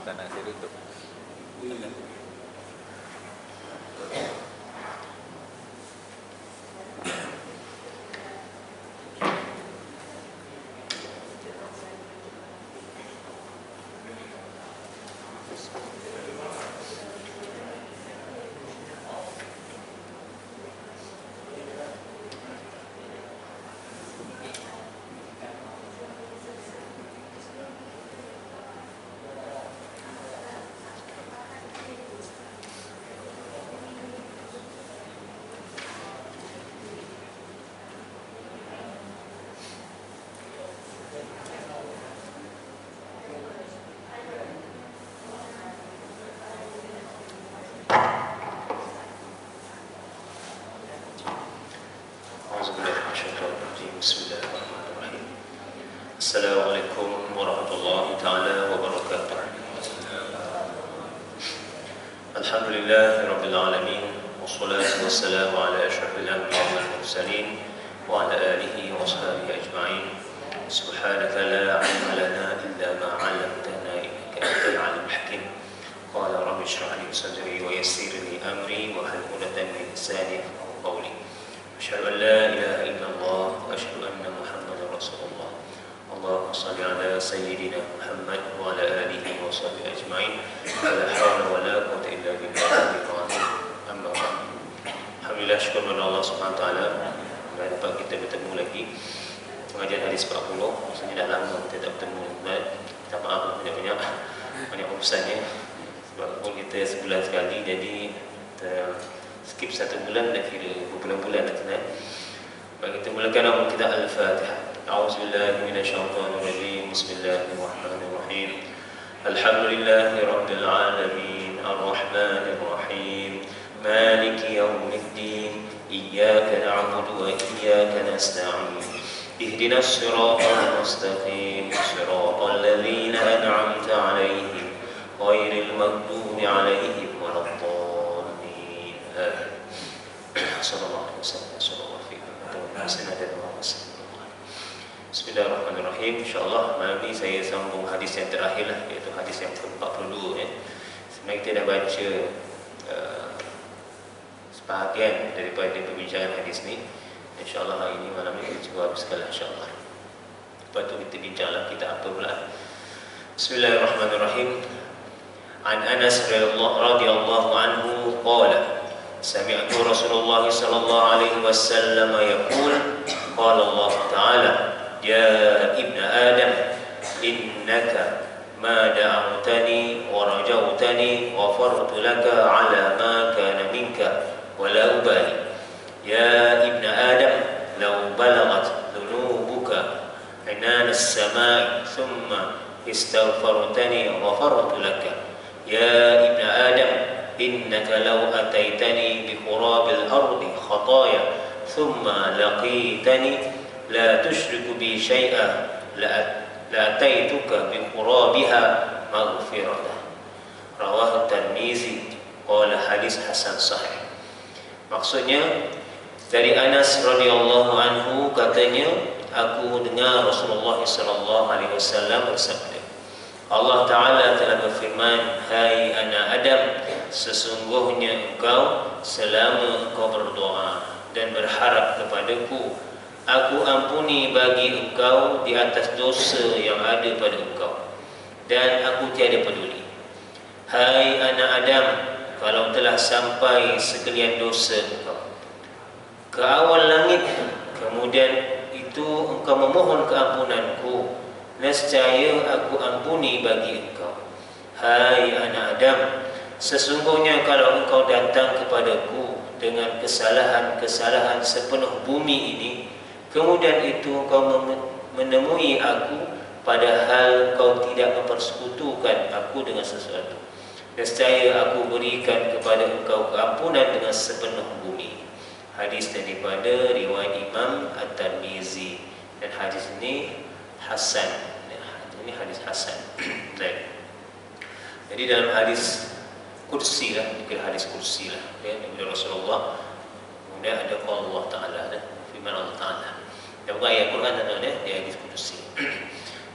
tanah saya tutup. Bismillahirrahmanirrahim. Assalamualaikum warahmatullahi ta'ala wabarakatuh. Alhamdulillahirabbil alamin, wassalatu wassalamu ala asyrafil anbiya'i wal mursalin wa ala alihi wa sahbihi ajma'in. Subhanaka la 'ilma lana illa ma 'allamtana innaka antal 'alimul hakim. Qala rabbi shrah li sadri wa yassir li amri wa hlul 'uqdatam min lisani yafqahu qawli. Asyhadu an la ilaha illallah wa asyhadu anna Muhammadar Rasulullah. Allahumma shalli ala sayyidina Muhammad wa ala alihi wa sahbihi ajma'in. La haula wa la quwwata illa billahil azim. Amma ba'd. Alhamdulillah, syukur kepada Allah Subhanahu wa taala dapat kita bertemu lagi pengajian hadis 40. Maksudnya dah lama kita tak bertemu. Minta maaf banyak urusannya. Sebab pun kita sebulan sekali, jadi kita skip satu bulan dah kira berbulan-bulan dah kena. Bagi kita mulakan awal kita Al-Fatihah. A'udzubillahi minasyaitonirrajim. Bismillahirrahmanirrahim. Alhamdulillahirabbil alamin, arrahmanirrahim, maliki yaumiddin, iyyaka na'budu wa iyyaka nasta'in. Ihdinas siratal mustaqim, siratal ladzina an'amta 'alaihim, ghairil maghdubi 'alaihim waladdallin. Sallallahu alaihi wasallam. Sallallahu alaihi wasallam. Bismillahirrahmanirrahim. InsyaAllah malam ni saya sambung hadis yang terakhir lah, iaitu hadis yang ke-42 ya. Sebenarnya kita dah baca sebahagian daripada perbincangan hadis ni. InsyaAllah hari ini malam ni kita cuba habiskan lah, insyaAllah. Lepas tu kita bincanglah kita apa pula. Bismillahirrahmanirrahim. An Anas radhiyallahu anhu qala sami'tu Rasulullah sallallahu alaihi wasallam yaqul qala Allah ta'ala ya ibn Adam innaka ma da'awtani wa rajawtani ghafartu laka ala ma kana minka wa la ubali ya ibn Adam law balagat dhunubuka inan as-sama'i thumma istaghfartani ghafartu laka ya ibn Adam innaka law ataitani bi qurabil ardi khataaya thumma laqitani la tusyriku bi syai'a la ataituka bi qurabiha maghfiratan. Rawahu Tirmizi. Qala hadis hasan sahih. Maksudnya dari Anas radhiyallahu anhu katanya, aku dengar Rasulullah sallallahu alaihi wasallam bersabda, Allah Ta'ala telah berfirman, hai anak Adam, sesungguhnya engkau selama engkau berdoa dan berharap kepadaku, aku ampuni bagi engkau di atas dosa yang ada pada engkau, dan aku tiada peduli. Hai anak Adam, kalau telah sampai sekalian dosa engkau ke awal langit, kemudian itu engkau memohon keampunanku, nescaya aku ampuni bagi engkau. Hai anak Adam, sesungguhnya kalau engkau datang kepadaku dengan kesalahan-kesalahan sepenuh bumi ini, kemudian itu engkau menemui aku padahal kau tidak mempersekutukan aku dengan sesuatu, nescaya aku berikan kepada engkau keampunan dengan sepenuh bumi. Hadis daripada riwayat Imam At-Tirmizi, dan hadis ini hasan. Ini hadis hasan. Jadi dalam hadis kursi lah, dikira hadis kursi lah ya, daripada Rasulullah. Kemudian ada Allah Ta'ala, firman Allah Ta'ala. Dan bukan ayat Quran, ada hadis kursi.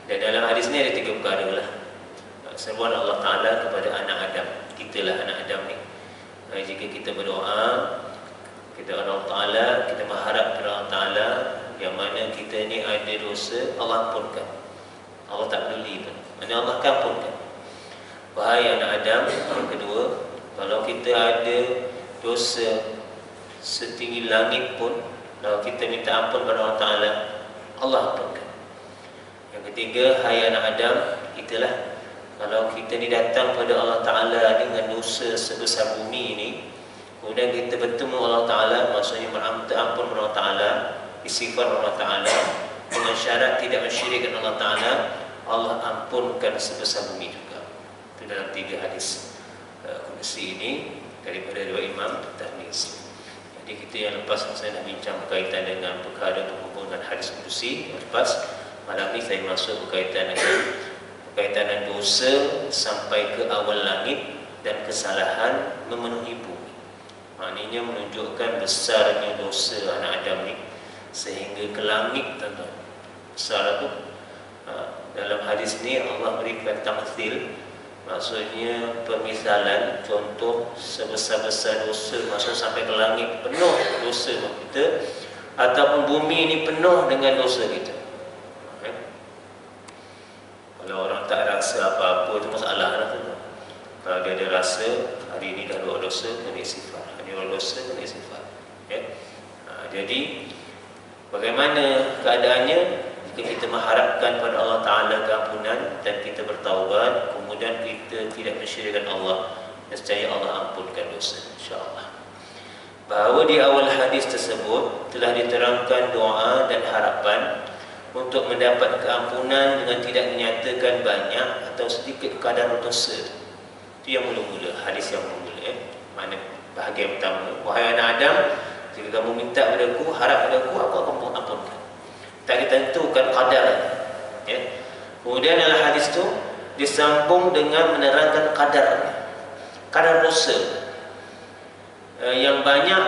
Dan dalam hadis ni ada tiga perkara lah. seruan Allah Ta'ala kepada anak Adam. Kitalah anak Adam ni. Jika kita berdoa, kita Allah Ta'ala, kita berharap kepada Allah Ta'ala, yang mana kita ni ada dosa, Allah ampunkan. Allah tak peduli pun, mana Allah akan ampunkan. Wahai anak Adam, yang kedua, kalau kita ada dosa setinggi langit pun, kalau kita minta ampun kepada Allah Ta'ala, Allah ampunkan. Yang ketiga, hai anak Adam, itulah kalau kita ni datang pada Allah Ta'ala dengan dosa sebesar bumi ini, kemudian kita bertemu Allah Ta'ala, maksudnya minta ampun kepada Allah Ta'ala, istighfar Allah Ta'ala, dengan syarat tidak mensyirikkan Allah Ta'ala, Allah ampunkan sebesar bumi juga. Itu dalam 3 hadis kursi ini daripada dua Imam Tirmizi. Jadi kita yang lepas saya dah bincang berkaitan dengan perkara berhubung dengan hadis kursi. Lepas malam ni saya masuk berkaitan dengan dosa sampai ke awal langit dan kesalahan memenuhi bumi. Maknanya menunjukkan besarnya dosa anak Adam ni sehingga ke langit, tuan-tuan. Besar tu. Dalam hadis ni Allah berikan tamthil, maksudnya permisalan, contoh sebesar-besar dosa, maksud sampai ke langit penuh dosa kita, ataupun bumi ini penuh dengan dosa kita. Kalau orang tak rasa apa-apa, itu masalah lah tu. Kalau dia ada rasa, hari ini dah 2 dosa, kena istighfar. Hari ini 2 dosa, kena istighfar. Jadi bagaimana keadaannya jika kita mengharapkan pada Allah Ta'ala keampunan dan kita bertaubat, kemudian kita tidak mensyirikkan Allah, nescaya Allah ampunkan dosa, insya-Allah. Bahawa di awal hadis tersebut telah diterangkan doa dan harapan untuk mendapat keampunan dengan tidak menyatakan banyak atau sedikit kadar dosa. Itu yang mula-mula, hadis yang mula-mula. Mana bahagian pertama, wahai anak Adam, jika kamu minta padaku, harap padaku, aku akan ampunkan. Tak ditentukan kadarnya. Kemudian dalam hadis itu disambung dengan menerangkan kadarnya, kadar dosa yang banyak,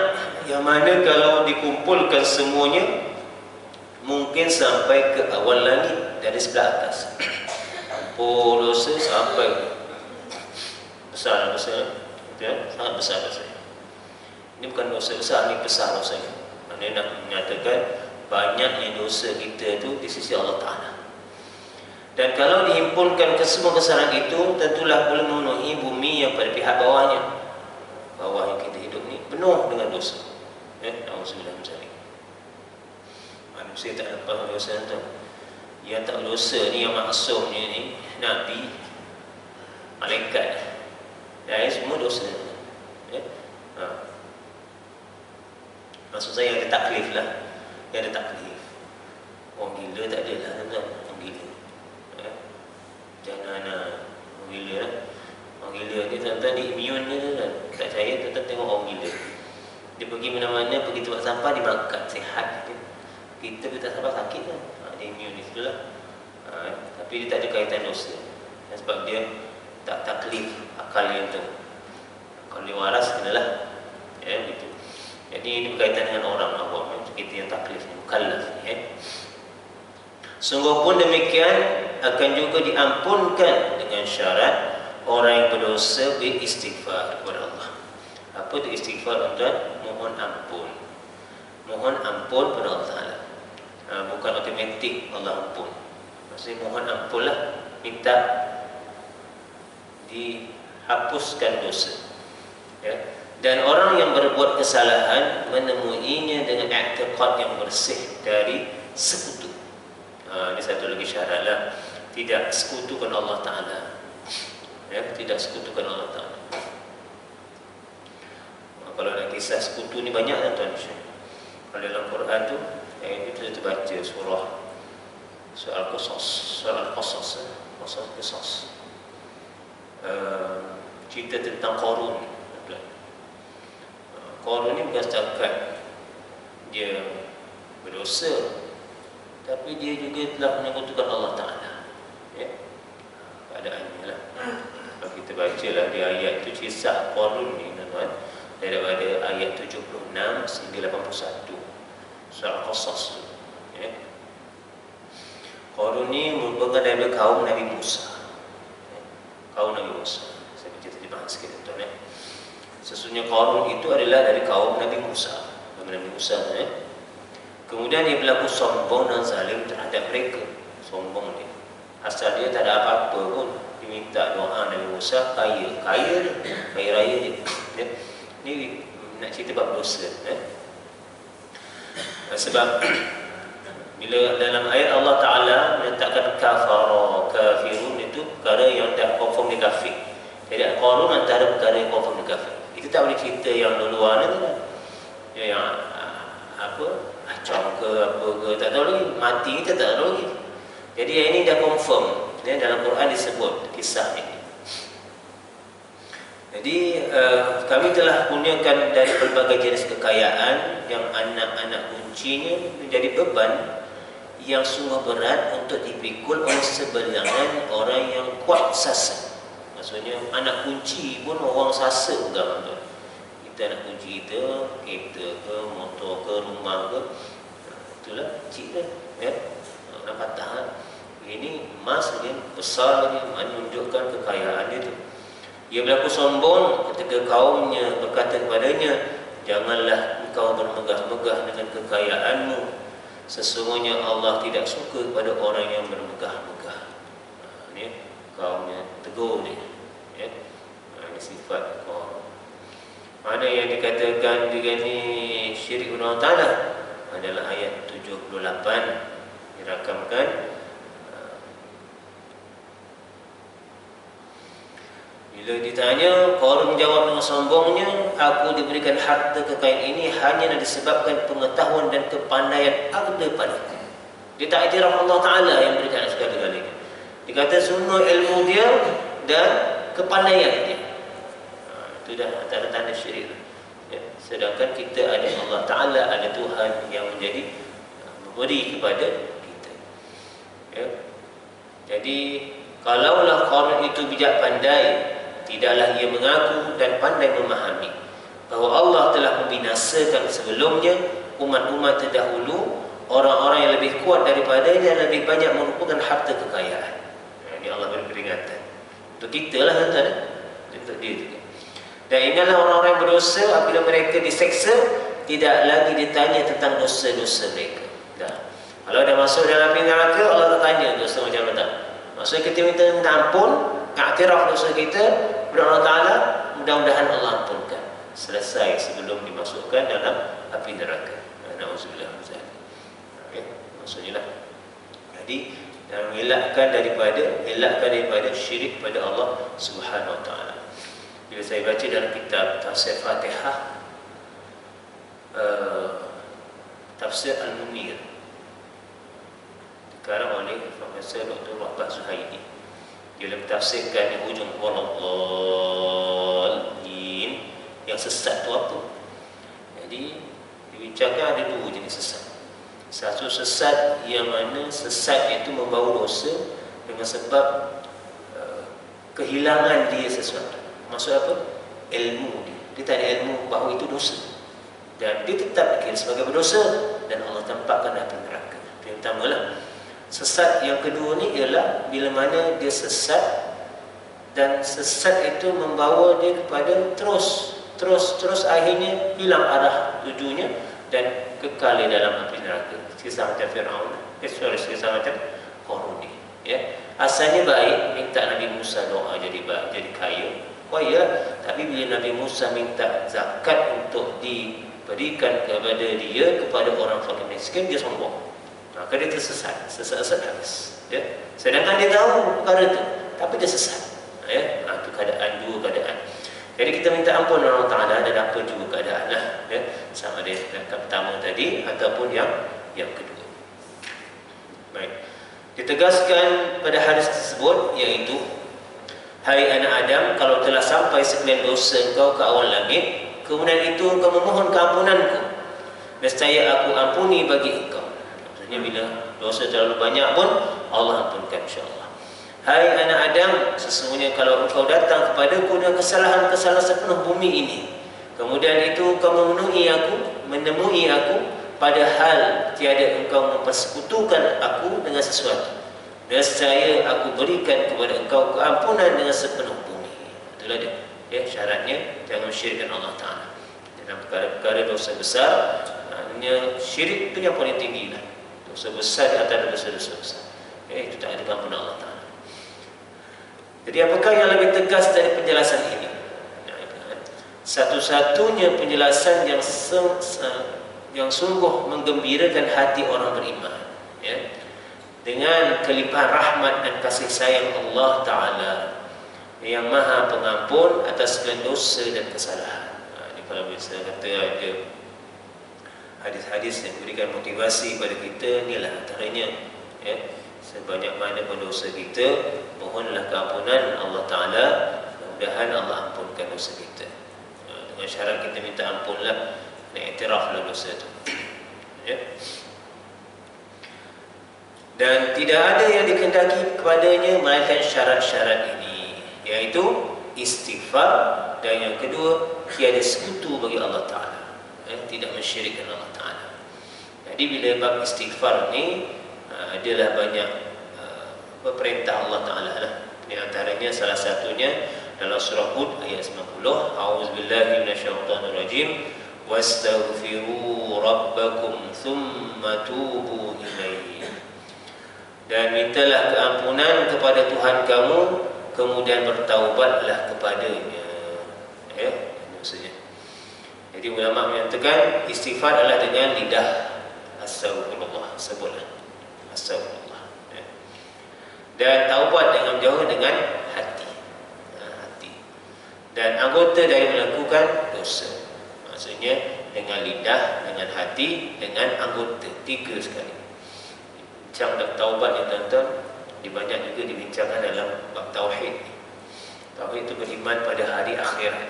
yang mana kalau dikumpulkan semuanya mungkin sampai ke awal langit dari sebelah atas. Dosa sampai besar dosa, sangat besar dosa. Ini bukan dosa besar, ini besar dosa. Maknanya nak menyatakan banyaknya dosa kita itu di sisi Allah Ta'ala. Dan kalau dihimpunkan ke semua kesalahan itu, tentulah boleh memenuhi bumi yang pada pihak bawahnya. Bawah yang kita hidup ni penuh dengan dosa. Alhamdulillah mencari. Manusia tak nampak dosa tu. Yang tak dosa ni, yang maksumnya ni, Nabi, malaikat, semua dosa. Maksud saya yang ada taklif lah. Yang ada taklif. Orang gila tak ada lah, tuan-tuan. Orang gila. Jangan orang gila lah. Orang gila ni, tuan-tuan, dia immune ni, tuan-tuan. Tak percaya, tuan-tuan tengok orang gila. Dia pergi mana-mana, pergi tempat sampah, dia makan, sihat. Kita pergi tak sampah, sakit kan. Dia immune ni, itulah. Tapi dia tak ada kaitan dosa. Sebab dia tak taklif akal yang tu. Kalau dia waras, kenalah. Gitu. Jadi ini berkaitan dengan orang awam, kita yang taklif, mukallaf. Sungguh pun demikian akan juga diampunkan dengan syarat orang yang berdosa beristighfar kepada Allah. Apa itu istighfar, tuan? Mohon ampun. Mohon ampun kepada Allah Ta'ala. Bukan automatik Allah ampun. Maksudnya mohon ampunlah, minta dihapuskan dosa. Dan orang yang berbuat kesalahan menemuinya dengan i'tiqad yang bersih dari sekutu. Ini satu lagi syaratlah, tidak sekutukan Allah Ta'ala. Tidak sekutukan Allah Ta'ala. Kalau nak kisah sekutu ni banyak kan, tuan. Kalau dalam Quran tu, kita terbaca surah Al-Qasas, surah Al-Qasas, Qasas. Cerita tentang Qarun. Qarun ni bukan setakat dia berdosa, tapi dia juga telah menyekutukan Allah Ta'ala. Keadaannya lah. Kalau kita baca lah di ayat tu, kisah Qarun ni, tuan-tuan, daripada ayat 76 sehingga 81 surah Qasas tu. Qarun ni merupakan daripada kaum Nabi Musa. kaum Nabi Musa. Saya baca terjemahan sikit tuan. Sesungguhnya Qarun itu adalah dari kaum Nabi Musa. Nabi Musa kemudian dia berlaku sombong dan zalim terhadap mereka. Sombong dia. Asal dia tak ada apa-apa pun. Dia minta doa Nabi Musa, kaya dia, kaya raya dia. Ni nak cerita bab dosa. Sebab bila dalam ayat Allah Ta'ala menyatakan kafara, kafirun itu perkara yang dah confirm dia kafir. Jadi Qarun antara perkara yang confirm dia kafir. Kita tak boleh cerita yang luar ni kan. Yang apa, acam ke apa ke, tak tahu lagi. Mati kita tak tahu lagi. Jadi yang ini dah confirm. Dalam Quran disebut kisah ini. Jadi kami telah kurniakan dari berbagai jenis kekayaan yang anak-anak kuncinya menjadi beban yang sungguh berat untuk dipikul oleh sebilangan orang yang kuat sasa. Maksudnya anak kunci pun orang sasa pegang tu. Kita anak kunci kita, kereta ke, motor ke, rumah ke, itulah kecil dah, ya. Nak patah. Ini emas dia besar dia menunjukkan kekayaan dia tu. Ia berlaku sombong ketika kaumnya berkata kepadanya, janganlah engkau bermegah-megah dengan kekayaanmu. Sesungguhnya Allah tidak suka kepada orang yang bermegah-megah. Ini kaumnya tegur dia. Ya. Ini sifat kaum. Mana yang dikatakan dengan ni syirik kepada Allah Ta'ala adalah ayat 78 dirakamkan. Bila ditanya, Qarun menjawab dengan sombongnya, aku diberikan harta kekayaan ini hanya disebabkan pengetahuan dan kepandaian ada padaku. Dia tak iktiraf Allah Ta'ala yang berikan segala-galanya. Dia kata semua ilmu dia dan kepandaian dia. Itu dah antara tanda syirik. Ya. Sedangkan kita ada Allah Ta'ala, ada Tuhan yang menjadi memberi kepada kita. Ya. Jadi kalaulah Qarun itu bijak pandai, tidaklah ia mengaku dan pandai memahami bahawa Allah telah membinasakan sebelumnya umat-umat terdahulu, orang-orang yang lebih kuat daripadanya dan lebih banyak merupakan harta kekayaan. Ini Allah beri peringatan untuk kita lah, tuan-tuan, untuk dia juga. Dan inilah orang-orang yang berdosa, apabila mereka diseksa, tidak lagi ditanya tentang dosa-dosa mereka. Dah. Kalau dah masuk dalam api neraka, Allah tak tanya dosa macam mana. Maksudnya kita minta ampun, iktiraf dosa kita kepada Allah Ta'ala, mudah-mudahan Allah ampunkan. Selesai sebelum dimasukkan dalam api neraka. Na'udzubillah. Okay. Maksudnya lah. Jadi elakkan daripada syirik pada Allah Subhanahu Wa Ta'ala. Bila saya baca dalam kitab Tafsir Fatihah, Tafsir Al-Munir dikarang oleh Profesor Dr. Wahbah Zuhaidi. Dia tafsirkan di hujung waladhdallin, yang sesat tu apa. Jadi dibincangkan ada dua jenis sesat. Satu sesat yang mana sesat itu membawa dosa dengan sebab kehilangan dia sesuatu. Maksud apa? Ilmu dia. Dia tak ada ilmu bahawa itu dosa, dan dia tetap dikira sebagai berdosa, dan Allah tempatkan api neraka. Itu yang pertama lah. Sesat yang kedua ni ialah bila mana dia sesat, dan sesat itu membawa dia kepada terus akhirnya hilang arah tujuannya dan kekal di dalam api neraka. Kisah macam Fir'aun, kisah macam Qarun ni. Ya. Asalnya baik, minta Nabi Musa doa jadi kaya. Oh ya, tapi bila Nabi Musa minta zakat untuk diberikan kepada dia, kepada orang fakir miskin, dia sombong. Maka dia tersesat, sesat habis. Ya. Sedangkan dia tahu perkara itu, tapi dia sesat. Ya. Itu keadaan, dua keadaan. Jadi kita minta ampun Allah Ta'ala dan apa juga keadaan lah. Ya. Sama ada yang pertama tadi ataupun yang kedua. Baik. Ditegaskan pada hadis tersebut, iaitu, hai anak Adam, kalau telah sampai sekalian dosa engkau ke awan langit, kemudian itu engkau memohon keampunanku, nescaya aku ampuni bagi engkau. Bila dosa terlalu banyak pun Allah ampunkan insya-Allah. Hai anak Adam, sesungguhnya kalau engkau datang kepadaku dengan kesalahan-kesalahan sepenuh bumi ini, kemudian itu engkau menemui aku, padahal tiada engkau mempersekutukan aku dengan sesuatu, nescaya aku berikan kepada engkau keampunan dengan sepenuh bumi. Itulah dia. Ya, syaratnya jangan mensyirikkan Allah Ta'ala. Dalam perkara-perkara dosa besar, hanya syirik itu yang paling tinggi lah. Dosa besar di antara dosa-dosa besar. Itu tak ada keampunan Allah Ta'ala. Jadi apakah yang lebih tegas dari penjelasan ini? Satu-satunya penjelasan yang sungguh menggembirakan hati orang beriman, ya, dengan kelimpahan rahmat dan kasih sayang Allah Ta'ala yang maha pengampun atas segala dosa dan kesalahan. Ini kalau bisa kata ada hadis-hadis yang memberikan motivasi kepada kita, inilah antaranya, ya, sebanyak mana pun dosa kita, mohonlah keampunan Allah Ta'ala, mudah-mudahan Allah ampunkan dosa kita. Dengan syarat kita minta ampunlah dan iktiraflah dosa itu, ya. Dan tidak ada yang dikehendaki kepadanya melainkan syarat-syarat ini, yaitu istighfar, dan yang kedua tiada sekutu bagi Allah Ta'ala, tidak mensyirikkan Allah Ta'ala. Jadi bila bab istighfar ni adalah banyak perintah Allah Ta'ala lah. Di antaranya salah satunya dalam surah Hud ayat 90, A'udzubillahi minasyaitonirrajim, wastaghfiru rabbakum thumma tubu ilaihi. Dan mintalah keampunan kepada Tuhan kamu, kemudian bertaubatlah kepadanya. Ya, maksudnya. Jadi ulama menyatakan istighfar adalah dengan lidah, astagfirullah, sebutlah astagfirullah, ya. Dan taubat dengan menjauh dengan hati, hati. Dan anggota dari melakukan dosa, maksudnya dengan lidah, dengan hati, dengan anggota, tiga sekali. Bincang dan taubat yang tuan-tuan dibanyak juga dibincangkan dalam bab tauhid. Tauhid itu beriman pada hari akhirat,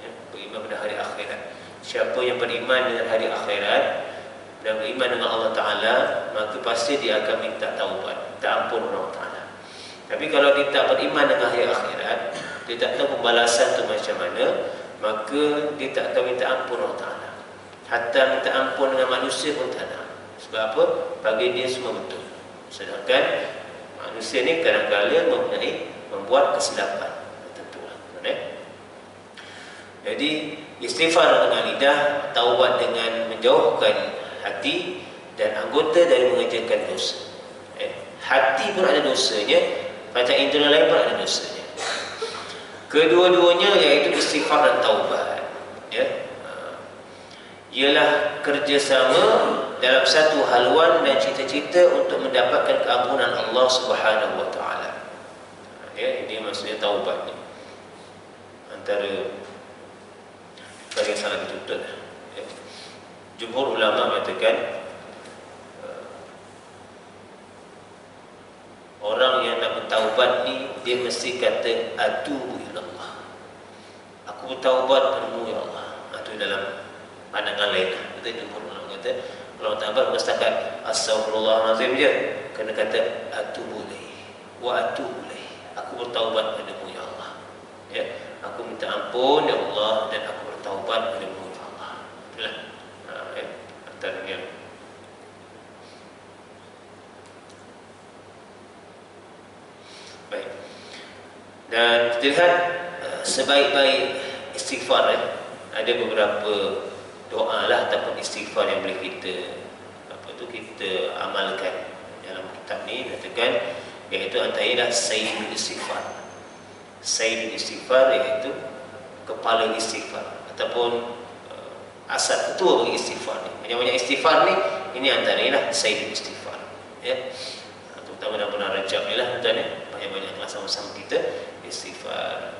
ya, beriman pada hari akhirat. Siapa yang beriman dengan hari akhirat dan beriman dengan Allah Ta'ala, maka pasti dia akan minta taubat, minta ampun Allah Ta'ala. Tapi kalau dia tak beriman dengan hari akhirat, dia tak tahu pembalasan itu macam mana, maka dia tak akan minta ampun Allah Ta'ala. Hatta minta ampun dengan manusia pun tak nak. Sebab apa? Bagi dia semua betul. Sedangkan manusia ni kadang-kadang membuat kesilapan. Tentulah. Jadi istighfar dengan lidah, taubat dengan menjauhkan hati, dan anggota dari mengerjakan dosa. Hati pun ada dosanya, panca indera lain pun ada dosanya. Kedua-duanya iaitu istighfar dan taubat, ya, ialah kerjasama dalam satu haluan dan cita-cita untuk mendapatkan keampunan Allah Subhanahu wa Ta'ala. Ya, ini maksudnya taubat ni. Antara yang sangat dituntut, ya. Jumhur ulama mengatakan orang yang nak bertaubat ni, dia mesti kata atubu ilallah, aku bertaubat padamu ya Allah. Itu dalam pandangan lain. Kita jumhur ulama kata kalau taubat bukan setakat astagfirullahalazim je, kena kata atubu ilaih wa atubu ilaih, aku bertaubat padamu ya Allah, ya, aku minta ampun ya Allah, dan aku bertaubat padamu ya Allah. Itulah, ya, antaranya. Baik. Dan kita lihat sebaik-baik istighfar, ada beberapa doa lah ataupun istighfar yang boleh kita amalkan dalam kitab ni. Katakan iaitu antaranya sayyidul istighfar. Sayyidul istighfar iaitu kepala istighfar ataupun asal ketua bagi istighfar ni. Banyak-banyak istighfar ni, ini antaranya sayyidul istighfar, ya. Terutama dalam bulan Rajab ni lah, tuan, ya. Banyak-banyak sama-sama kita istighfar.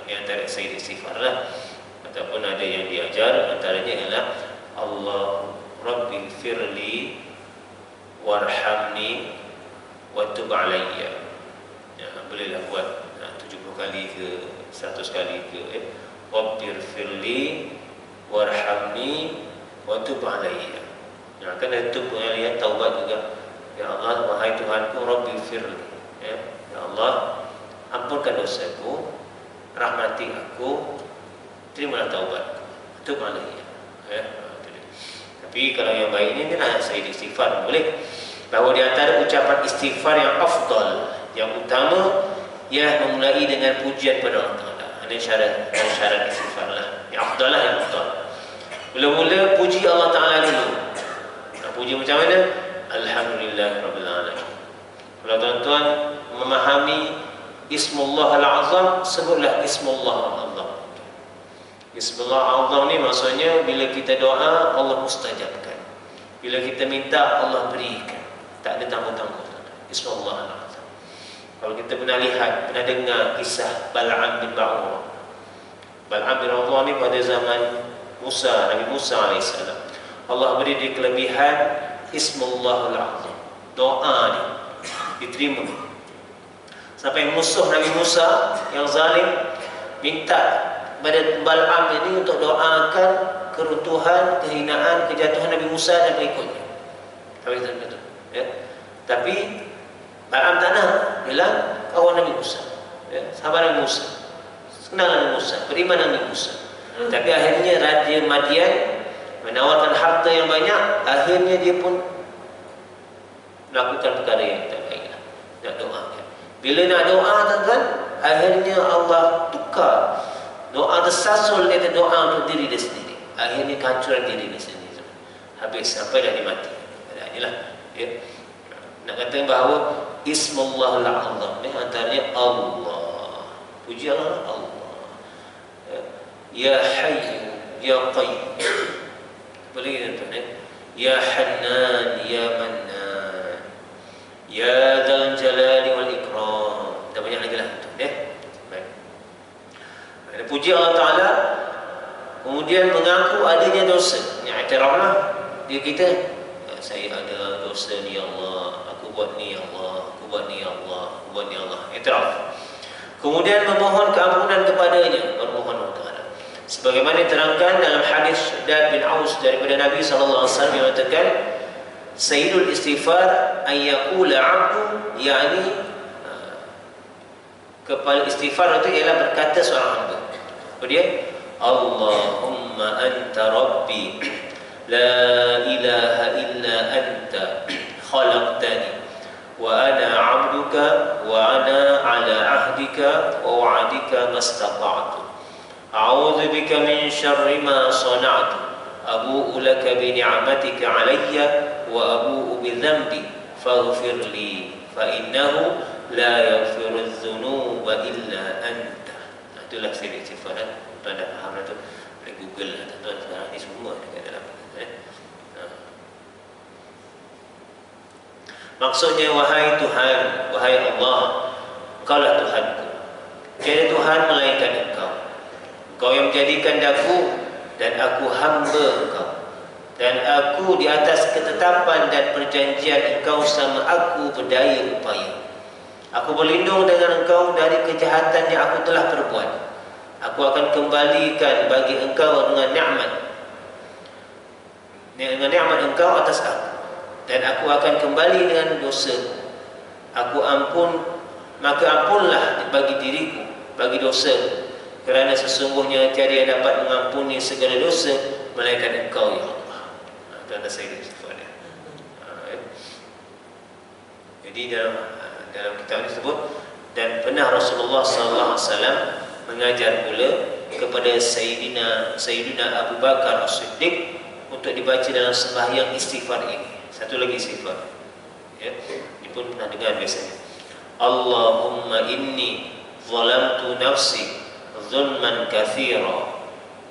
Ini antara sayyidul istighfar lah. Ataupun ada yang diajar, antaranya ialah Allah Rabbi firli warhamni wa tub alayya. Ya, bolehlah buat 70 kali ke 100 kali ke, Rabbi firli warhamni wa tub alayya. Ya, kan ada tub alayya, taubat juga. Ya Allah, wahai Tuhanku, Rabbi firli, ya Allah, ampunkan dosaku, rahmati aku, terimalah taubatku, tub alayya, ya. Tapi kalau yang baik ini adalah sayyid istighfar, boleh. bahawa di antara ucapan istighfar yang afdal, yang utama, ia memulai dengan pujian pada Allah Ta'ala. Ini syarat istighfar lah. Yang afdal lah, yang afdal. Mula-mula puji Allah Ta'ala dulu. Nak puji macam mana? Alhamdulillahirabbil alamin. Kalau tuan-tuan memahami Ismullah Al-Azam, sebutlah Ismullah Al-Azam. Ismullah Al-Azam ni maksudnya bila kita doa, Allah mustajabkan. Bila kita minta, Allah berikan. Tak ada tangguh-tangguh. Ismullah Al-Azam. Kalau kita pernah lihat, pernah dengar kisah Bal'am bin Ba'urah. Bal'am bin Ba'urah ni pada zaman Musa, Nabi Musa AS, Allah beri dia kelebihan Ismullah Al-Azam. Doa ni diterima. Sampai musuh Nabi Musa yang zalim minta pada Bal'am ini untuk doakan keruntuhan, kehinaan, kejatuhan Nabi Musa dan berikutnya. Tapi Bal'am tak nak, bilang kawan Nabi Musa, sahabat Nabi Musa, kenal Nabi Musa, beriman Nabi Musa. Tapi akhirnya Raja Madian menawarkan harta yang banyak. Akhirnya dia pun melakukan perkara yang tak baik, nak doakan. Bila nak doa, tuan-tuan, akhirnya Allah tukar doa tersasul dari doa untuk diri dia sendiri. Akhirnya kehancuran diri dia sendiri. Habis sampai dah dia mati. Inilah nak kata bahawa Ismullah Al-Azam ni antaranya Allah. Puji Allah, Allah. Ya Hayyu Ya Qayyum. Boleh tuan-tuan? Ya Hannan Ya Mannan, Ya Dzal Jalali wal Ikram. Dah banyak lagi lah tuan-tuan. Baik. Ada puji Allah Ta'ala, kemudian mengaku adanya dosa. Yang iktiraflah dia kita, saya ada dosa ni ya Allah, aku buat ni ya Allah, aku buat ni ya Allah, aku buat ni ya Allah. Iktiraf. Kemudian memohon keampunan kepadanya, bermohon Allah Ta'ala. Sebagaimana diterangkan dalam hadis Shaddad bin Aus daripada Nabi SAW yang mengatakan, Sayyidul istighfar ayyakula abdu, yakni kepala istighfar itu ialah berkata seorang hamba. Kemudian Allahumma anta rabbi la ilaha illa anta khalaqtani wa ana abduka wa ana ala ahdika wa wa'adika mastata'tu a'udzu bika min syarri ma sana'tu abu'u laka bi ni'matika 'alayya wa abu'u bi dhanbi faghfir li fa innahu la yaghfiru dzunuba illa anta. Itulah siri istighfar. Tuan dah faham dah tu. Boleh Google lah tuan sekarang ni semua dekat dalam. Maksudnya, wahai Tuhan, wahai Allah, Engkaulah Tuhanku. Tiada Tuhan melainkan Engkau. Engkau yang menjadikan daku dan aku hamba Engkau. Dan aku di atas ketetapan dan perjanjian Engkau sama aku berdaya upaya. Aku berlindung dengan Engkau dari kejahatan yang aku telah perbuat. Aku akan kembalikan bagi Engkau dengan nikmat Engkau atas aku. Dan aku akan kembali dengan dosa. Maka ampunlah bagi diriku, bagi dosa. Kerana sesungguhnya tiada yang dapat mengampuni segala dosa melainkan Engkau ya Allah. Itu anda saya istighfar dia. Jadi dalam kitab ini disebut, dan pernah Rasulullah SAW mengajar pula kepada Sayyidina Abu Bakar As-Siddiq untuk dibaca dalam sembahyang istighfar ini. Satu lagi istighfar, ini pun pernah dengar biasanya. Allahumma inni zalamtu nafsi zulman kathira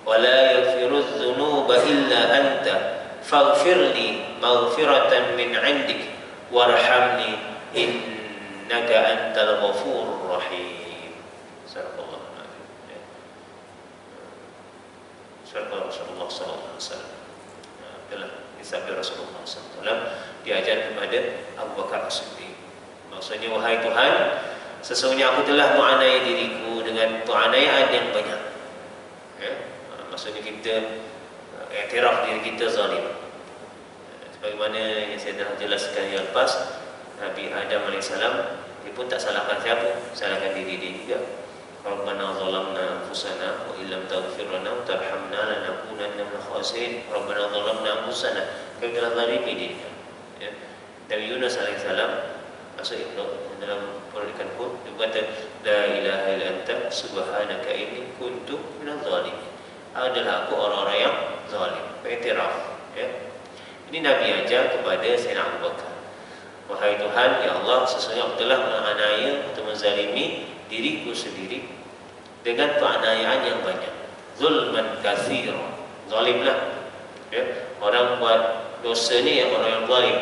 wa la yaghfiru dzunuba illa anta faghfirli maghfiratan min 'indik warhamni innaka antal ghafurur rahim. Subhanallah. Subhanallah Rasulullah sallallahu alaihi wasallam. Adalah sabda Rasulullah sallallahu alaihi wasallam diajar kepada Abu Bakar As-Siddiq. Maksudnya, wahai Tuhan, sesungguhnya aku telah menganiaya diriku dengan penganiayaan yang banyak. Maksudnya kita iktiraf diri kita zalim. Sebagaimana yang saya telah jelaskan yang lepas, Nabi Adam AS, dia pun tak salahkan siapa, salahkan diri dia juga. Rabbana zalamna anfusana wa illam taghfir lana wa tarhamna lanakunanna minal khasirin. Rabbana zalamna anfusana, kami telah zalimi diri. Nabi Yunus alaihissalam masuk dalam ikan pun dia kata la ilaha illa anta subhanaka inni kuntu minadh dhalimin. Adalah aku orang-orang yang zalim. Beriktiraf, ya. Ini Nabi ajar kepada Sayyidina Abu Bakar. Wahai Tuhan, ya Allah, sesungguhnya aku telah menganiaya atau menzalimi diriku sendiri dengan penganiayaan yang banyak. Zulman katsira. Zalimlah. Ya. Orang buat dosa ni yang orang yang zalim.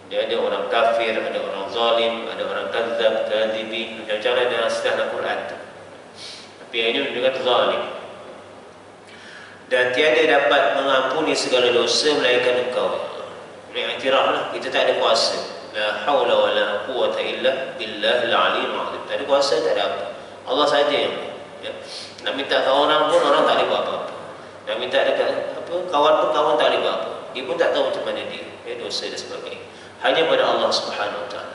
Dia ada orang kafir, ada orang zalim, ada orang kadzab, kadzibin, macam-macam ada istilah Al-Quran tu. Tapi yang ini menunjukkan zalim. Dan tiada dapat mengampuni segala dosa melainkan Engkau. Ini iktiraflah, kita tak ada kuasa. La haula wala quwwata illa billahil aliyyil azim. Tak ada kuasa, tak ada apa. Allah saja yang, ya. Nak minta ke orang pun orang tak boleh buat apa-apa. Nak minta dekat apa, kawan pun kawan tak boleh buat apa. Dia pun tak tahu macam mana dia, ya, dosa dan sebagainya. Hanya pada Allah Subhanahu Wa Taala.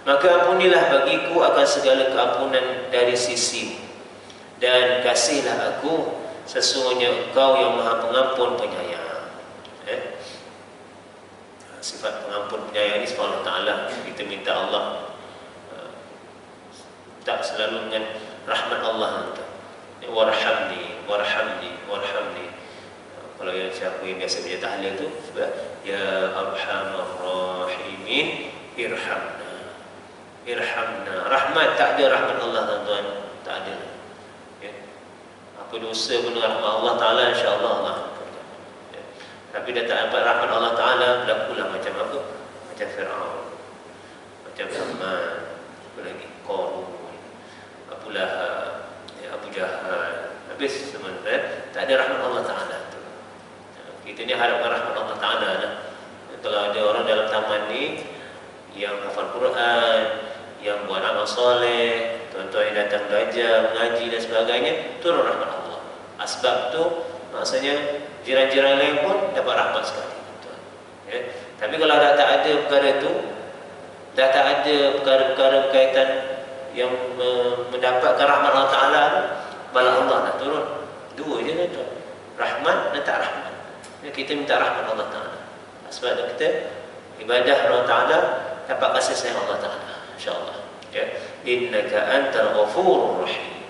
Maka ampunilah bagiku akan segala keampunan dari sisimu, dan kasihlah aku, sesungguhnya Engkau yang Maha Pengampun Penyayang. Sifat pengampun penyayang ini subhanahu wa ta'ala. Kita minta Allah tak selalu dengan rahmat Allah. Warhamni, warhamni, warhamni. Kalau yang siapa yang biasa baca tahlil tu, ya arhamar rahimin irhamna, irhamna. Rahmat, tak ada rahmat Allah tuan-tuan, tak ada. Ya. Apa dosa pun dengan rahmat Allah Ta'ala, insya-Allah Allah. Ya. Tapi dah tak dapat rahmat Allah Ta'ala, berlakulah macam apa? Macam Fir'aun, macam Haman, apa lagi? Qarun, Abu Lahab, ya, Abu Jahal. Habis sebenarnya tak ada rahmat Allah Ta'ala tu. Kita ni harapkan rahmat Allah Ta'ala lah. Kalau ada orang dalam taman ni yang hafal Quran, yang buat amal soleh, tuan-tuan yang datang belajar, mengaji dan sebagainya, turun rahmat Allah. Asbab tu maksudnya jiran-jiran lain pun dapat rahmat sekali, tuan. Ya. Tapi kalau dah tak ada perkara tu, dah tak ada perkara-perkara berkaitan yang mendapatkan rahmat Allah Ta'ala, bala Allah nak turun. Dua je lah, tuan. Rahmat dan tak rahmat. Ya, kita minta rahmat Allah Ta'ala. Sebab kita ibadah Allah Ta'ala dapat kasih sayang Allah Ta'ala, insya-Allah. Ya. Innaka antal ghafurur rahim.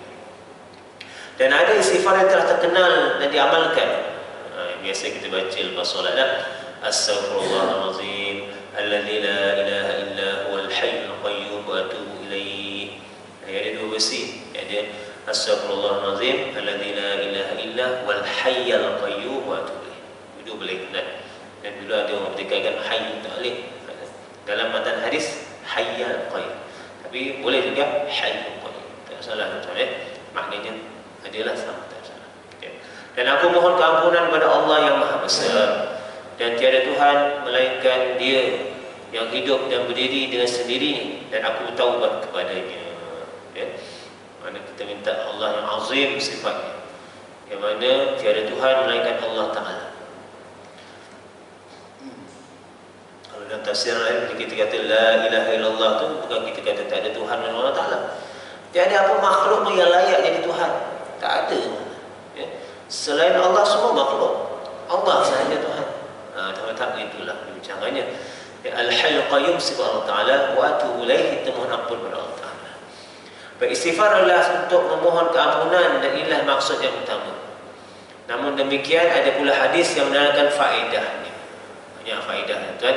Dan ada istighfar yang telah terkenal dan diamalkan. Biasa kita baca lepas solat lah. Astaghfirullahalazim alladzi la ilaha illa huwal hayyul qayyum wa atubu ilaih. Ada dua versi. Ada Astaghfirullahalazim alladzi la ilaha illa huwal hayyul qayyum wa atubu ilaih. Itu boleh benar. Dan dulu ada orang berdekarkan hayy, tak boleh. Dalam matan hadis hayyul qayyum. Tapi boleh juga hayyul qayyum. Tak salah tuan-tuan, ya. Maknanya adalah sama, tak salah. Ya. Dan aku mohon keampunan kepada Allah yang Maha Besar, dan tiada Tuhan melainkan Dia yang hidup dan berdiri dengan sendirinya, dan aku taubat kepadanya. Ya. Mana kita minta Allah yang azim sifatnya, yang mana tiada Tuhan melainkan Allah Ta'ala. Kalau dalam tafsir lain kita kata la ilaha illallah tu bukan kita kata tak ada Tuhan melainkan Allah Ta'ala. Tiada apa makhluk yang layak jadi Tuhan. Tak ada. Ya. Selain Allah semua makhluk. Allah sahaja Tuhan. Tak itulah perbincangannya. Ya, Al-Hayyul Qayyum sifat Allah Ta'ala, wa atubu ilaihi, kita mohon ampun kepada Allah Ta'ala. Beristighfar adalah untuk memohon keampunan, dan inilah maksud yang utama. Namun demikian ada pula hadis yang menerangkan faedahnya. Banyak faedah, tuan.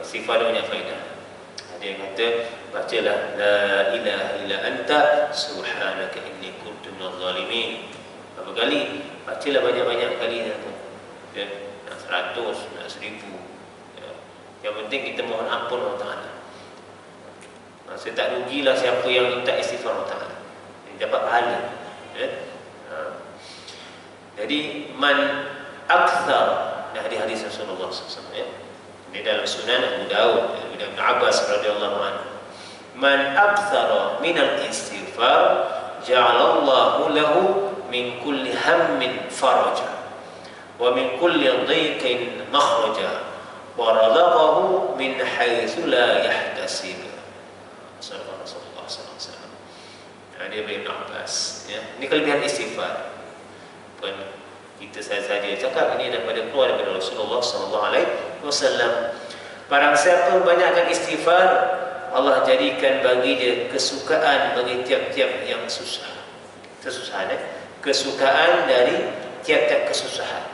Istighfar banyak faedah. Ada yang kata bacalah la ilaha illa anta subhanaka inni kuntu minadh dhalimin. Berapa kali? Bacalah banyak-banyak kali, tuan. Ya, nak 100, nak 1000. Ya. Yang penting kita mohon ampun Allah Ta'ala. Maksud tak rugilah siapa yang minta istighfar Allah Ta'ala. Dia dapat pahala. Ya. Jadi man akthar, dah hadis Rasulullah SAW, ya. Di dalam Sunan Abu Daud, Ibn Abbas radhiyallahu anhu, man akthara minal istighfar ja'alallahu lahu min kulli hammin faraja wa min kulli dhiqin makhraja wa razaqahu min haitsu la yahtasib. Sallallahu alaihi wasallam. Dia Ibn Abbas, ya. Ini kelebihan istighfar. Bukan kita saja cakap, ini daripada keluar daripada Rasulullah sallallahu alaihi wasallam. Barang siapa banyakkan istighfar, Allah jadikan bagi dia kesukaan bagi tiap-tiap yang susah. Kesusahan, kesukaan dari tiap-tiap kesusahan.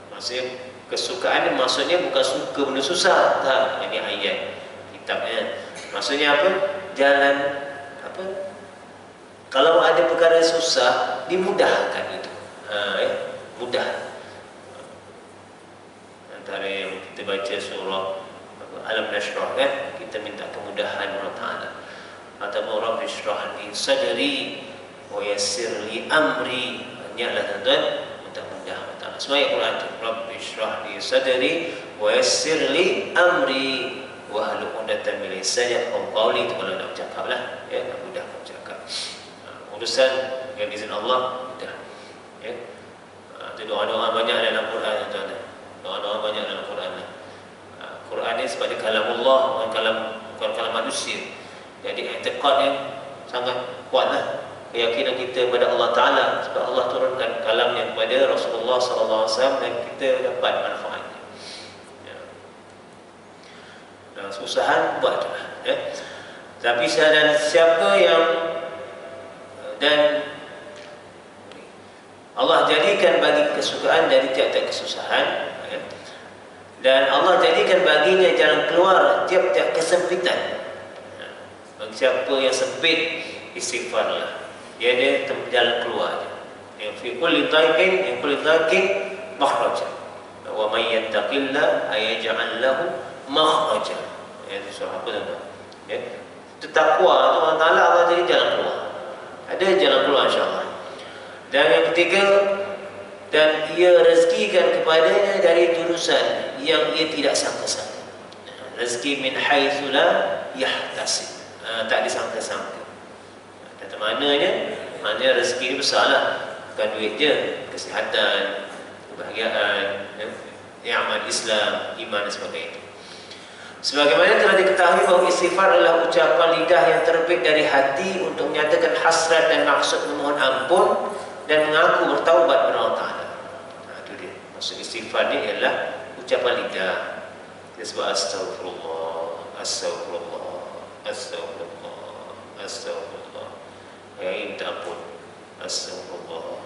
Maksudnya kesukaan maksudnya bukan suka benda susah. Ini ayat kitabnya. Maksudnya apa? Jalan apa? Kalau ada perkara susah, dimudahkan itu. Mudah. Antara yang kita baca surah Alam Nashrah kan, kita minta kemudahan Allah Ta'ala. Ataupun Rabbi shrah li sadri wa yassir li amri. Ini adalah tuan-tuan minta mudah Allah Ta'ala. Semua ayat Quran itu Rabbi shrah li sadri wa yassir li amri wa hlul 'uqdatam min lisani yafqahu qawli. Itu kalau nak bercakap lah, ya, nak mudah bercakap. Urusan dengan izin Allah mudah. Ya. Itu doa-doa banyak dalam Quran, tuan-tuan. Doa-doa banyak dalam Quran. Quran ni sebagai kalam Allah, bukan kalam manusia. Jadi i'tiqad yang sangat kuatlah, keyakinan kita kepada Allah Ta'ala, sebab Allah turunkan kalamnya kepada Rasulullah SAW dan kita dapat manfaatnya. Ya. Dan susahan buatlah, ya. Tapi siapa yang dan Allah jadikan bagi kesukaan dari tiap-tiap kesusahan, ya. Dan Allah jadikan baginya jalan keluar tiap-tiap kesempitan. Bagi siapa yang sempit, istighfarlah. Dia ada jalan keluar. Yang fi kulli dhaiqin makhraja. Wa may yattaqillah ayaj'al lahu makhraja. Ya, surah apa tu? Ya. Takwa tu Allah Taala, Allah jadi jalan keluar. Ada jalan keluar insya-Allah. Dan yang ketiga, dan ia rezekikan kepadanya dari jurusan yang ia tidak sangka-sangka. Rezeki min haitsu la yahtasib. Tak disangka-sangka. Kata maknanya rezeki ni besarlah. Bukan duit je, kesihatan, kebahagiaan, amal Islam, iman dan sebagainya. Sebagaimana telah diketahui bahawa istighfar adalah ucapan lidah yang terbit dari hati untuk menyatakan hasrat dan maksud memohon ampun dan mengaku bertaubat kepada Allah Ta'ala. Itu dia. Maksud istighfar ni ialah ucapan lidah. Dia sebut astagfirullah, astagfirullah, astagfirullah, astagfirullah. Ya, minta ampun. Astagfirullah,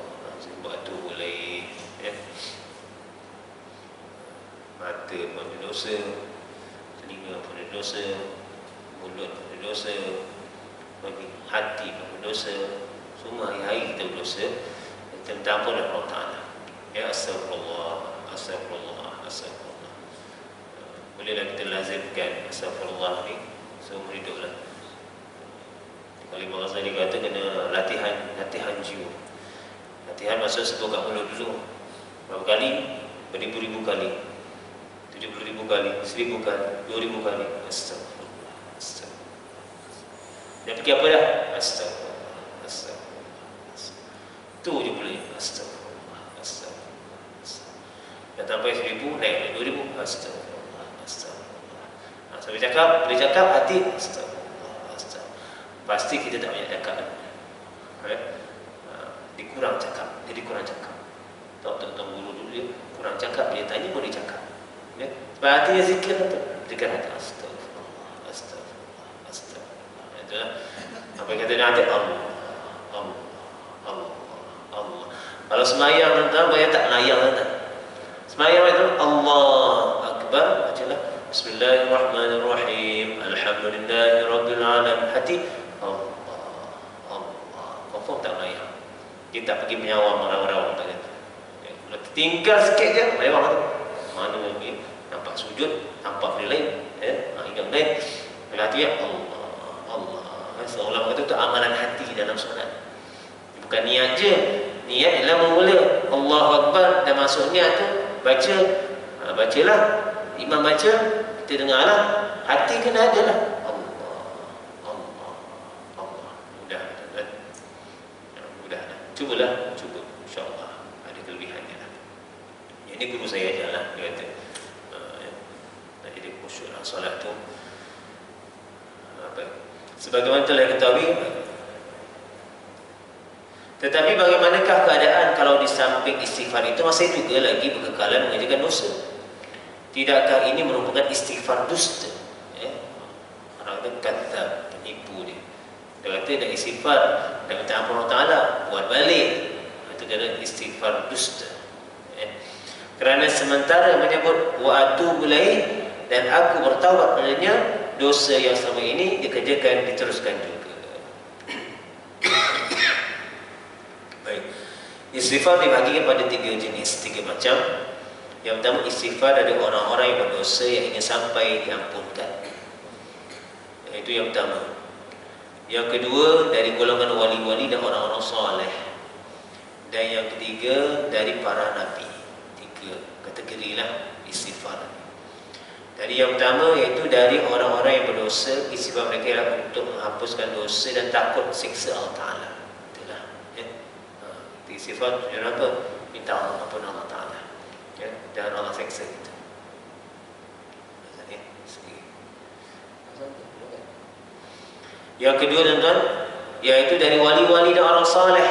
buat tu boleh. Ya. Mata pun dosa, telinga pun dosa, mulut pun dosa, bagi hati pun dosa. Semua hari-hari kita berdosa. Kita minta ampun oleh Allah Ta'ala. Ya, astagfirullah, astagfirullah, astagfirullah. Bolehlah kita lazimkan astagfirullah ni seumur hidup lah. Kalau Imam Ghazali kata kena latihan jiwa. Latihan maksud sebut kat mulut dulu. Berapa kali? Beribu-ribu kali, 70,000 kali, 1,000 kali, 2,000 kali. Astagfirullah, astagfirullah. Dan pergi apa dah? Astagfirullah, astagfirullah. Tu je boleh. Astagfirullah, astagfirullah, astagfirullah. Dah sampai 1,000, naik 2,000. Astagfirullah, astagfirullah. Sambil cakap, boleh cakap hati. Astagfirullah, astagfirullah. Pasti kita tak banyak cakap. Dikurang cakap, jadi kurang cakap. Tuan-tuan guru dulu dia kurang cakap, dia tanya boleh cakap. Ya? Sebab hatinya zikir tu. Zikir hati. Astagfirullah, astagfirullah, astagfirullah. Itulah apa yang kata nanti Allah, Allah, Allah, Allah. Kalau semayang tuan-tuan, banyak tak layang tuan-tuan. Semayang itu Allah Akbar, bacalah Bismillahirrahmanirrahim, Alhamdulillahirabbil alamin. Hati Allah, Allah. Confirm tak layang. Dia tak pergi menyawam orang-orang tak kata. Ya, kalau tinggal sikit je, lewat tu. Mana lagi nampak sujud, nampak benda lain, ingat lain. Bila hati ya Allah, Allah. Seolah kata itu amalan hati dalam solat. Bukan niat je. Niat ialah memula Allahu Akbar dan masuk niat tu baca. Bacalah. Imam baca, kita dengarlah. Hati kena ada lah. Allah, Allah, Allah. Mudah kan? Mudah dah. Cubalah, cuba. InsyaAllah ada kelebihannya lah. Ini guru saya aja lah. Dia kata nak jadi khusyuk dalam solat tu. Sebagaimana telah diketahui, tetapi bagaimanakah keadaan kalau di samping istighfar itu masih juga lagi berkekalan mengerjakan dosa? Tidakkah ini merupakan istighfar dusta? Orang itu kata penipu dia. Dia kata dah istighfar, dah minta ampun Allah Ta'ala, buat balik. Itu kata istighfar dusta. Kerana sementara menyebut wa atubu ilaih dan aku bertaubat padanya, dosa yang selama ini dikerjakan diteruskan juga. Baik. Istighfar dibahagikan pada 3 jenis, 3 macam. Yang pertama, istighfar dari orang-orang yang berdosa yang ingin sampai diampunkan. Itu yang pertama. Yang kedua, dari golongan wali-wali dan orang-orang soleh. Dan yang ketiga, dari para nabi. 3 kategorilah istighfar. Dari yang pertama, iaitu dari orang-orang yang berdosa, istighfar mereka ialah untuk menghapuskan dosa dan takut siksa Allah Ta'ala. Itulah. Istighfar tujuan apa? Minta ampun Allah Ta'ala. Dan Allah seksa kita. Yang kedua tuan-tuan, iaitu dari wali-wali dan orang saleh.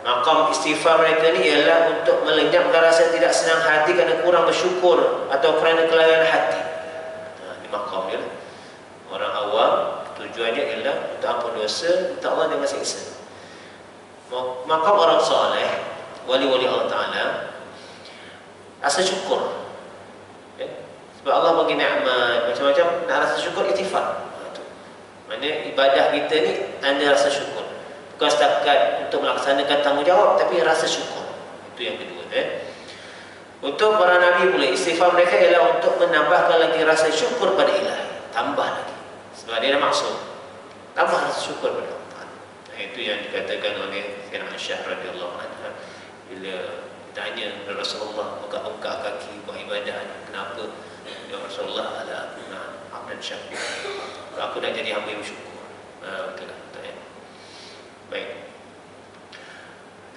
Maqam istighfar mereka ni ialah untuk melenyapkan rasa tidak senang hati kerana kurang bersyukur atau kerana kelalaian hati. Ini maqam dia. Orang awam tujuannya ialah untuk ampun dosa, minta Allah jangan siksa. Maqam orang saleh, wali-wali Allah Ta'ala, rasa syukur. Sebab Allah bagi nikmat macam-macam, nak rasa syukur istighfar. Maksudnya ibadah kita ni anda rasa syukur. Bukan setakat untuk melaksanakan tanggungjawab, tapi rasa syukur. Itu yang kedua. Untuk para nabi pula, istighfar mereka ialah untuk menambahkan lagi rasa syukur pada Ilahi. Tambah lagi. Sebab dia dah maksud. Tambah rasa syukur pada Allah. Itu yang dikatakan oleh Sayyidina Aisyah radhiyallahu anha bila tanya Rasulullah buka kaki buat ibadah, kenapa? Ya Rasulullah, ala abdan syakur. Aku dah jadi hamba yang bersyukur. Betul lah. Baik.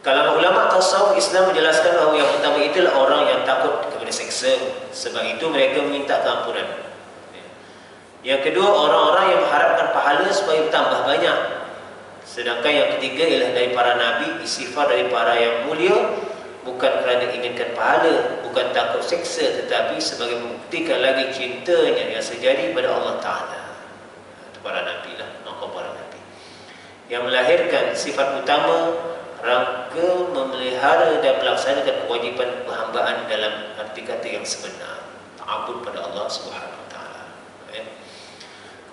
Kalau ulama tasawuf Islam menjelaskan bahawa yang pertama itulah orang yang takut kepada seksa. Sebab itu mereka meminta keampunan. Yang kedua, orang-orang yang mengharapkan pahala supaya bertambah banyak. Sedangkan yang ketiga ialah dari para nabi, istighfar dari para yang mulia, bukan kerana inginkan pahala, bukan takut seksa, tetapi sebagai membuktikan lagi cintanya yang sejati pada Allah Ta'ala. Itu para nabi lah, maka para nabi yang melahirkan sifat utama rangka memelihara dan melaksanakan kewajipan perhambaan dalam arti kata yang sebenar, ta'abbud pada Allah Subhanahu Wa Ta'ala.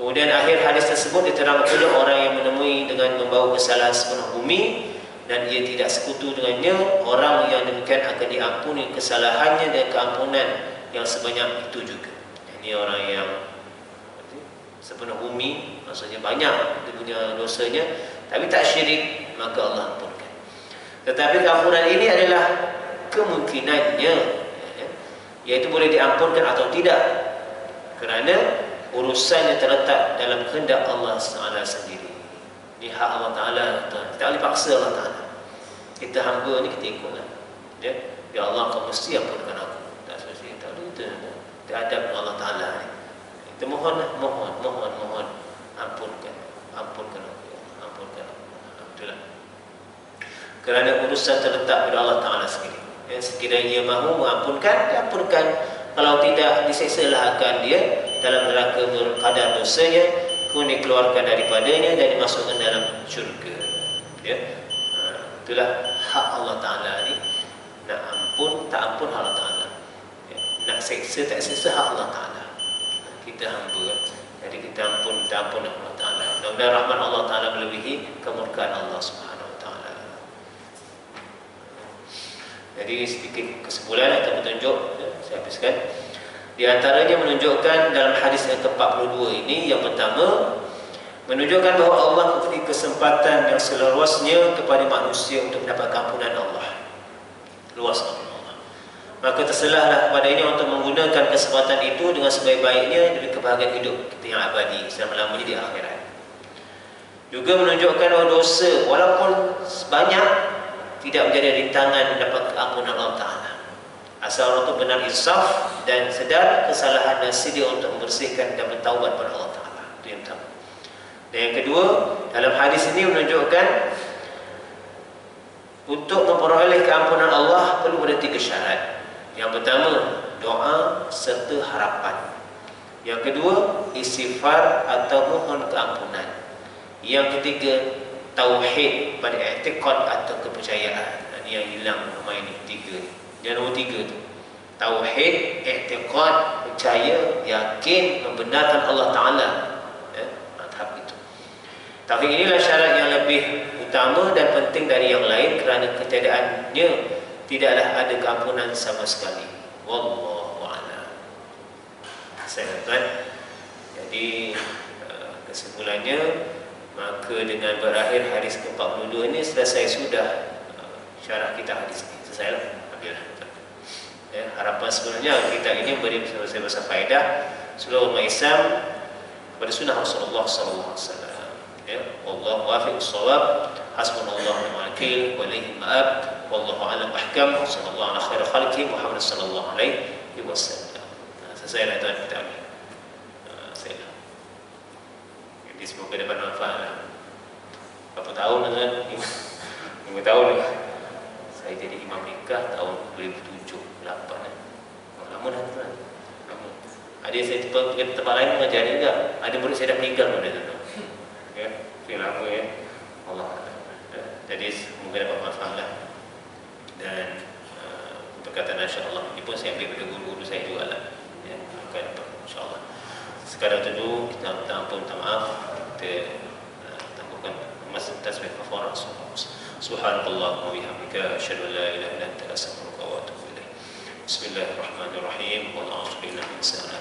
Kemudian akhir hadis tersebut diterangkan pula orang yang menemui dengan membawa kesalahan sepenuh bumi dan ia tidak sekutu dengannya, orang yang demikian akan diampuni kesalahannya dan keampunan yang sebanyak itu juga. Ini orang yang sepenuh bumi, maksudnya banyak dia punya dosanya, tapi tak syirik, maka Allah ampunkan. Tetapi keampunan ini adalah kemungkinannya, iaitu boleh diampunkan atau tidak, kerana urusannya terletak dalam kehendak Allah Ta'ala sendiri. Ini hak Allah Ta'ala, kita boleh paksa Allah Ta'ala. Kita hamba ni kita ikutlah. Ya Allah, kau mesti ampunkan aku. Tak semestinya kita boleh, kita adab Allah Ta'ala ni. Kita mohonlah, mohon ampunkan aku, ampunkan aku. Itulah. Kerana urusan terletak pada Allah Ta'ala sendiri. Sekiranya ia mahu mengampunkan, diampunkan. Kalau tidak, diseksalah akan dia dalam neraka berkadar dosanya, kemudian dikeluarkan daripadanya dan dimasukkan dalam syurga. Itulah hak Allah Ta'ala ni. Nak ampun, tak ampun Allah Ta'ala. Nak seksa, tak seksa hak Allah Ta'ala. Kita hamba, jadi kita ampun, tak ampun Allah Ta'ala. Mudah-mudahan rahmat Allah Ta'ala melebihi kemurkaan Allah Subhanahu Wa Ta'ala. Jadi sedikit kesimpulan atau petunjuk, saya habiskan. Di antaranya menunjukkan dalam hadis yang ke-42 ini, yang pertama, menunjukkan bahawa Allah memberi kesempatan yang seluasnya kepada manusia untuk mendapat ampunan Allah. Luas ampunan Allah. Maka terselahlah kepadanya untuk menggunakan kesempatan itu dengan sebaik-baiknya demi kebahagiaan hidup kita yang abadi selama-lamanya di akhirat. Juga menunjukkan bahawa dosa walaupun banyak tidak menjadi rintangan mendapat keampunan Allah Ta'ala. Asal orang itu benar insaf dan sedar kesalahan dan sedia untuk membersihkan dan bertaubat pada Allah Ta'ala. Itu yang pertama. Dan yang kedua, dalam hadis ini menunjukkan untuk memperoleh keampunan Allah perlu ada 3 syarat. Yang pertama, doa serta harapan. Yang kedua, istighfar atau mohon keampunan. Yang ketiga, tauhid pada i'tiqad atau kepercayaan. Ini yang hilang nama ini, tiga ni. Yang nombor tiga tu, tauhid, i'tiqad, percaya, yakin, membenarkan Allah Ta'ala. Tahap itu. Tauhid inilah syarat yang lebih utama dan penting dari yang lain, kerana ketiadaannya tidaklah ada keampunan sama sekali. Wallahu a'lam. Saya katakan, jadi kesimpulannya, maka dengan berakhir hadis ke-42 ini selesai sudah syarah kita hadis ini. Selesai lah. Harapan sebenarnya kita ini beri bersama faedah seluruh umat Islam pada sunnah Rasulullah sallallahu alaihi wasallam. Wallahu muwaffiq shawab. Hasbunallahu wa ni'mal wakil wa ilaihi ma'ab. Wallahu a'lam ahkam. Sallallahu ala khair khalqi Muhammad sallallahu alaihi wasallam. Selesai lah tuan kita. Jadi semoga dapat manfaat lah. Berapa tahun kan? 5 tahun lah. Saya jadi imam nikah tahun 2007, 2008 lama dah tuan. Lama. Ada saya tempat lain mengajar juga. Ada murid saya dah meninggal pada tu. Ya, itu lama ya. Allah. Jadi semoga dapat manfaat lah. Dan perkataan insya-Allah ini pun saya ambil pada guru-guru saya juga lah. Ya, akan dapat insya-Allah. Sekadar itu dulu kita minta ampun, minta maaf, kita tambahkan tasbih kafarah. Subhanallah wa bihamdika asyhadu an la ilaha illa anta astaghfiruka wa atubu ilaik. Bismillahirrahmanirrahim. Wal 'asri innal insana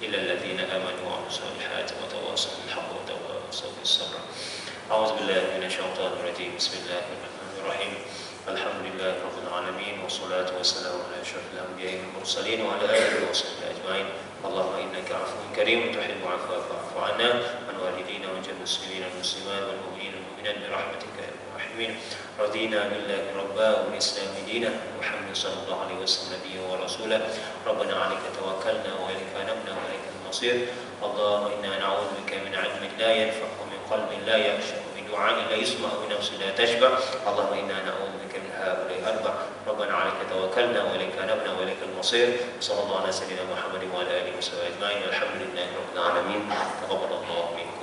illa alladhina amanu wa 'amilus solihati wa tawassaw bil haqqi wa tawassaw bis sabr. A'udzu billahi minasyaitonir rajim. Bismillahirrahmanirrahim. Alhamdulillahi rabbil alamin wassalatu wassalamu ala asyrafil anbiya'i wal mursalin wa ala alihi wa sahbihi ajma'in. Allahumma innaka 'afuwwun karim tuhibbu 'afwa fa'fu 'anna wa walidina wa jami'il muslimina wal muslimat wal mu'minina wal mu'minat bi rahmatika ya arhamar radina billahi rabba wa islam dina Muhammad sallallahu alaihi wasallam nabiyyu wa rasulah. Rabbana 'alaika tawakkalna wa ilaika anabna wa ilaikal masir. Allahumma inna na'udzu bika min 'ilmin la yanfa'u wa min qalbin la yakhsha wa min du'ain la yusma'u wa min nafsin la tashba'. Allahumma inna na'udzu bika min ha'ula'i arba'. Rabbana 'alaika tawakkalna wa ilaika anabna wa ilaikal masir. Sallallahu ala sayyidina Muhammad wa ala alihi wa sahbihi ajma'in. Alhamdulillahi rabbil alamin. Taqabbalallahu minkum.